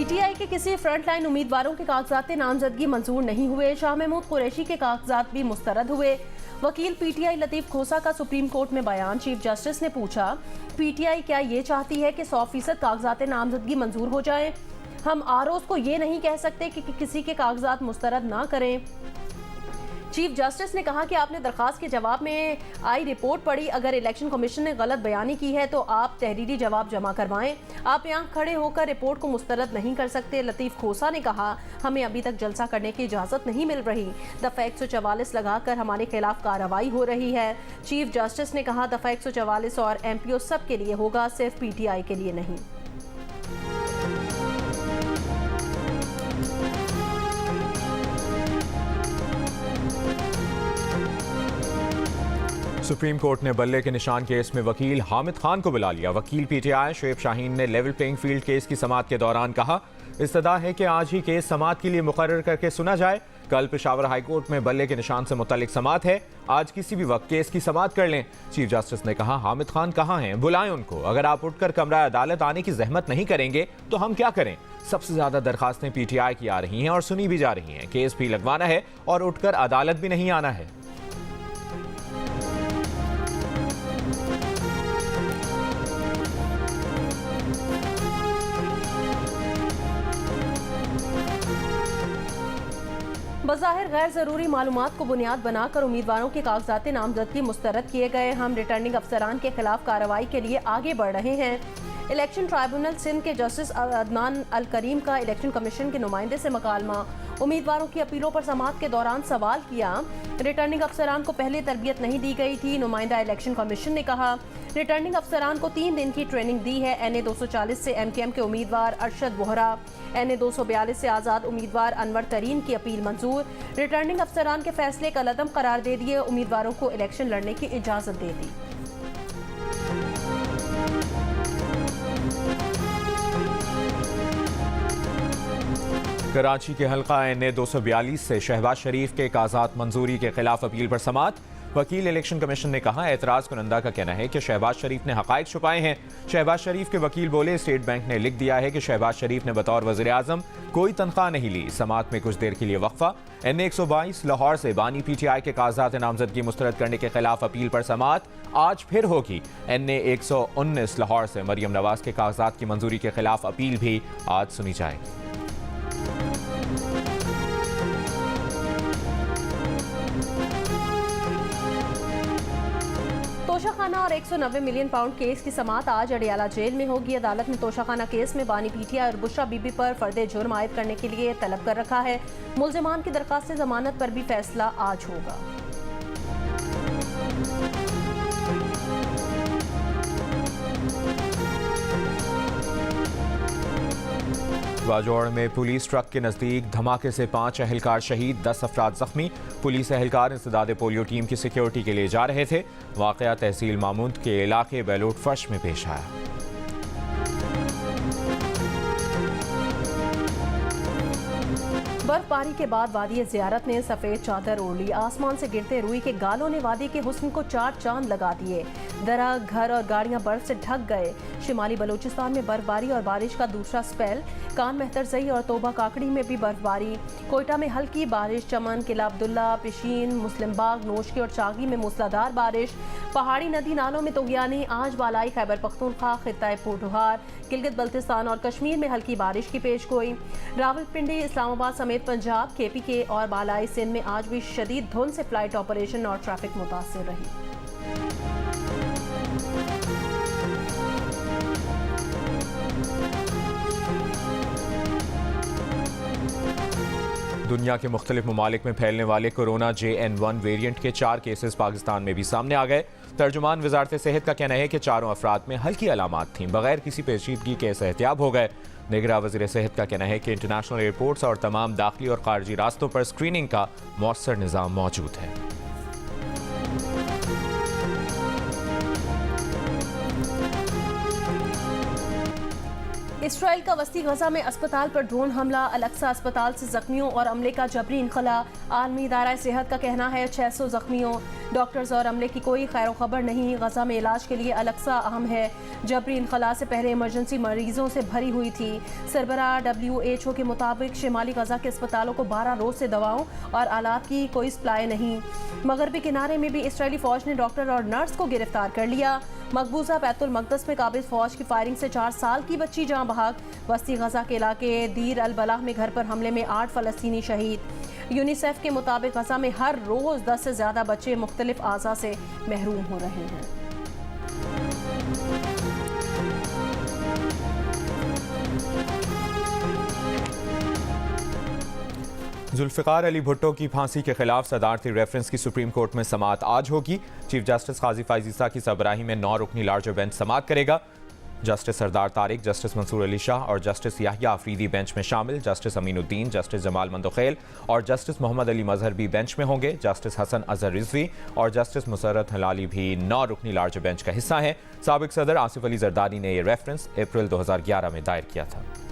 PTI के किसी frontline उम्मीदवारों के कागजात नामजदगी मंजूर नहीं हुए। शाह महमूद कुरैशी के कागजात भी मुस्तरद हुए। वकील पीटीआई लतीफ खोसा का सुप्रीम कोर्ट में बयान। चीफ जस्टिस ने पूछा, पीटीआई क्या ये चाहती है कि 100% कागजात नामजदगी मंजूर हो जाए? हम आरओज़ को ये नहीं कह सकते कि किसी के कागजात मुस्तरद ना करें। चीफ जस्टिस ने कहा कि आपने दरखास्त के जवाब में आई रिपोर्ट पढ़ी। अगर इलेक्शन कमीशन ने गलत बयानी की है तो आप तहरीरी जवाब जमा करवाएं। आप यहाँ खड़े होकर रिपोर्ट को मुस्तरद नहीं कर सकते। लतीफ खोसा ने कहा, हमें अभी तक जलसा करने की इजाज़त नहीं मिल रही। दफ़ा 144 लगाकर हमारे खिलाफ कार्रवाई हो रही है। चीफ जस्टिस ने कहा, दफ़ा 144 और MPO सब के लिए होगा, सिर्फ PTI के लिए नहीं। सुप्रीम कोर्ट ने बल्ले के निशान केस में वकील हामिद खान को बुला लिया। वकील पीटीआई शुएब शाहीन ने लेवल प्लेइंग फील्ड केस की समाअत के दौरान कहा, इस्तदा है कि आज ही केस समाअत के लिए मुकर्रर करके सुना जाए। कल पेशावर हाई कोर्ट में बल्ले के निशान से मुतालिक समाअत है, आज किसी भी वक्त केस की समाअत कर लें। चीफ जस्टिस ने कहा, हामिद खान कहाँ हैं, बुलाएं उनको। अगर आप उठकर कमरा अदालत आने की जहमत नहीं करेंगे तो हम क्या करें? सबसे ज्यादा दरखास्तें पीटीआई की आ रही हैं और सुनी भी जा रही हैं। केस भी लगवाना है और उठकर अदालत भी नहीं आना है। बज़ाहिर गैर ज़रूरी मालूमात को बुनियाद बनाकर उम्मीदवारों के कागजात नामजदगी मुस्तरद किए गए। हम रिटर्निंग अफसरान के खिलाफ कार्रवाई के लिए आगे बढ़ रहे हैं। इलेक्शन ट्राइब्यूनल सिंध के जस्टिस अदनान अल करीम का इलेक्शन कमीशन के नुमाइंदे से मकालमा। उम्मीदवारों की अपीलों पर समाअत के दौरान सवाल किया। रिटर्निंग अफसरान को पहले तरबियत नहीं दी गई थी। नुमाइंदा इलेक्शन कमीशन ने कहा, रिटर्निंग अफसरान को 3 दिन की ट्रेनिंग दी है। NA 240 से MKM के उम्मीदवार अरशद बोहरा, NA 242 से आज़ाद उम्मीदवार अनवर तरीन की अपील मंजूर। रिटर्निंग अफसरान के फैसले का लदम करार दे दिए। उम्मीदवारों को इलेक्शन लड़ने की इजाज़त दे दी। कराची के हल्का NA 242 से शहबाज शरीफ के कागजात मंजूरी के खिलाफ अपील पर समाअत। वकील इलेक्शन कमीशन ने कहा, एतराज कुनंदा का कहना है कि शहबाज शरीफ ने हकायक छुपाए हैं। शहबाज शरीफ के वकील बोले, स्टेट बैंक ने लिख दिया है कि शहबाज शरीफ ने बतौर वज़ीर आज़म कोई तनख्वाह नहीं ली। समाअत में कुछ देर के लिए वक्फा। NA 122 लाहौर से बानी PTI के कागजात नामजदगी मुस्तरद करने के खिलाफ अपील पर समाअत आज फिर होगी। NA 119 लाहौर से मरियम नवाज के कागजात की मंजूरी के खिलाफ अपील भी आज सुनी जाएगी। तोशाखाना और 190 मिलियन पाउंड केस की समाअत आज अडियाला जेल में होगी। अदालत ने तोशाखाना केस में बानी PTI और बुशरा बीबी पर फर्दे जुर्म आयद करने के लिए तलब कर रखा है। मुल्जिमान की दरखास्त जमानत पर भी फैसला आज होगा। बाजौड़ में पुलिस ट्रक के नजदीक धमाके से 5 एहलकार शहीद, 10 अफराद जख्मी। पुलिस एहलकार इंसदाद पोलियो टीम की सिक्योरिटी के लिए जा रहे थे। वाकया तहसील मामूद के इलाके बैलोट फर्श में पेश आया। बर्फबारी के बाद वादी ज़ियारत ने सफ़ेद चादर ओढ़ ली। आसमान से गिरते रुई के गालों ने वादी के हुस्न को 4 चांद लगा दिए। दरा, घर और गाड़ियां बर्फ से ढक गए। शिमाली बलूचिस्तान में बर्फबारी और बारिश का दूसरा स्पेल। कान मेहतरजई और तोबा काकड़ी में भी बर्फबारी। कोयटा में हल्की बारिश। चमन, किला अब्दुल्ला, पिशीन, मुस्लिम बाग, नोशकी और चागी में मूसलाधार बारिश। पहाड़ी नदी नालों में तुगयानी। आज बालाई खैबर पख्तूनख्वा, खित्ता पोठोहार, गिलगित बल्तिस्तान और कश्मीर में हल्की बारिश की पेशगोई। रावलपिंडी, इस्लामाबाद समेत पंजाब, KPK और बालाई सिंध में आज भी शदीद धुंध से फ्लाइट ऑपरेशन और ट्रैफिक मुतासिर रही। दुनिया के मुख्तलिफ ममालिक में फैलने वाले कोरोना JN1 वेरिएंट के 4 केसेस पाकिस्तान में भी सामने आ गए। तर्जुमान वजारत सेहत का कहना है कि चारों अफराद में हल्की अलामात थीं, बगैर किसी पेचीदगी के सेहतियाब हो गए। निगरां वज़ीर सेहत का कहना है कि इंटरनेशनल एयरपोर्ट्स और तमाम दाखिली और खारजी रास्तों पर स्क्रीनिंग का मौसर निज़ाम मौजूद है। इसराइल का वस्ती गजा में अस्पताल पर ड्रोन हमला, अलक्सा अस्पताल से जख्मियों और अमले का जबरी इनखला। आलमी इदारा सेहत का कहना है 600 जख्मियों। डॉक्टर्स और अमले की कोई खैर खबर नहीं। गजा में इलाज के लिए अलक्सा अहम है। जबरी इनखला से पहले इमरजेंसी मरीजों से भरी हुई थी। सरबराह WHO के मुताबिक शिमाली गजा के अस्पतालों को 12 रोज से दवाओं और आलात की कोई सप्लाई नहीं। मगरबी किनारे में भी इसराइली फौज ने डॉक्टर और नर्स को गिरफ्तार कर लिया। मकबूजा बैतुल मकदस में काबिज फौज की फायरिंग से 4 साल की बच्ची जाँ बहक। वस्ती गजा के इलाके दीर अल बलाह में घर पर हमले में 8 फलस्तीनी शहीद। यूनिसेफ के मुताबिक गजा में हर रोज 10 से ज्यादा बच्चे मुख्तलिफ आज़ा से महरूम हो रहे हैं। जुल्फ़िकार अली भुट्टो की फांसी के खिलाफ सदारती रेफरेंस की सुप्रीम कोर्ट में समाअत आज होगी। चीफ जस्टिस काजी फ़ाइज़ ईसा की सरबराही में 9 रुकनी लार्जर बेंच समाअत करेगा। जस्टिस सरदार तारिक, जस्टिस मंसूर अली शाह और जस्टिस याहिया अफरीदी बेंच में शामिल। जस्टिस अमीनुद्दीन, जस्टिस जमाल मंदोखेल और जस्टिस मोहम्मद अली मजहर भी बेंच में होंगे। जस्टिस हसन अजहर रिजवी और जस्टिस मुसर्रत हलाली भी 9 रुकनी लार्जर बेंच का हिस्सा हैं। साबिक सदर आसिफ अली जरदारी ने यह रेफरेंस अप्रैल 2011 में दायर किया था।